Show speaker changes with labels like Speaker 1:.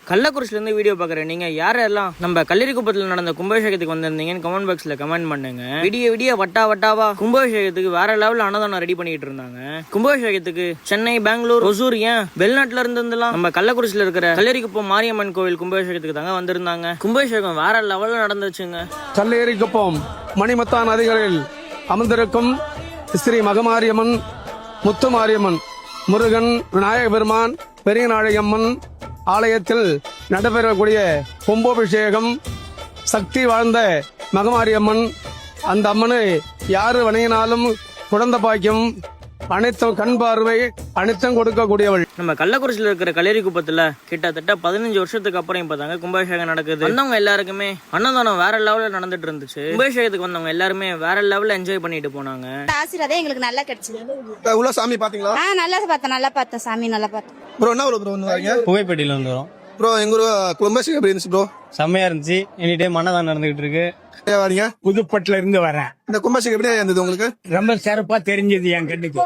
Speaker 1: கள்ளக்குறிச்சில இருந்து வீடியோ பாக்குறேன். நீங்க யாரெல்லாம் நம்ம கல்லூரிக்குப்பத்தில் நடந்த கும்பாபிஷேகத்துக்கு வந்திருந்தீங்கன்னு கமெண்ட் பாக்ஸ்ல கமெண்ட் பண்ணுங்க. விடிய வட்டாவா கும்பாபிஷேகத்துக்கு வேற லெவல்ல அன்னதானம் ரெடி பண்ணிட்டு இருந்தாங்க. கும்பாபிஷேகத்துக்கு சென்னை, பெங்களூர், ஒசூர், ஏன் வெளிநாட்டுல இருந்தெல்லாம் நம்ம கள்ளக்குறிச்சில இருக்கிற கல்லூரிக்குப்பம் மாரியம்மன் கோவில் கும்பாபிஷேகத்துக்கு தாங்க வந்திருந்தாங்க. கும்பாபிஷேகம் வேற லெவல்ல நடந்துச்சுங்க.
Speaker 2: கல்லூரிக்குப்பம் மணிமத்தான் நதிகளில் அமர்ந்திருக்கும் ஸ்ரீ மகமாரியம்மன், முத்துமாரியம்மன், முருகன், விநாயக பெருமான், பெரிய நாயகம்மன் ஆலயத்தில் நடைபெறக்கூடிய கும்பாபிஷேகம். சக்தி வாழ்ந்த மகமாரியம்மன், அந்த அம்மனை யாரு வணங்கினாலும் குழந்தை பாக்கியம், அனைத்தும் கண் பார்வை அனைத்தும் கொடுக்கக்கூடியவள்.
Speaker 1: நம்ம கள்ளக்குறிச்சியில் இருக்கிற கல்லூரிக்குப்பத்துல கிட்டத்தட்ட 15 வருஷத்துக்கு அப்புறம் இப்பதாங்க கும்பாபிஷேகம் நடக்குது. வந்தவங்க எல்லாருக்குமே அன்னதானம் வேற லெவல்ல நடந்துட்டு இருந்துச்சு. கும்பாபிஷேகத்துக்கு வந்தவங்க எல்லாருமே வேற லெவல்ல என்ஜாய் பண்ணிட்டு போனாங்க.
Speaker 3: ஆசீர்வாதம் எங்களுக்கு நல்லா கிடைச்சது.
Speaker 4: உள்ள சாமி பாத்தீங்களா?
Speaker 3: நல்லா பார்த்தேன் சாமி, நல்லா பார்த்தேன்.
Speaker 4: ப்ரோ என்ன ப்ரோ வந்து
Speaker 5: புகைப்பட்டியில வந்து வரோம்
Speaker 4: ப்ரோ. எங்க ஊர் கும்பாபிஷேகம் எப்படி இருந்துச்சு ப்ரோ?
Speaker 5: செம்மையா இருந்துச்சு. எனி டைம் மன்னதான் நடந்துகிட்டு இருக்கு.
Speaker 4: வரீங்க?
Speaker 6: புதுப்பட்டுல இருந்து வரேன்.
Speaker 4: இந்த கும்பாபிஷேகம் எப்படி இருந்தது உங்களுக்கு?
Speaker 6: ரொம்ப சிறப்பா தெரிஞ்சது என் கண்ணுக்கு.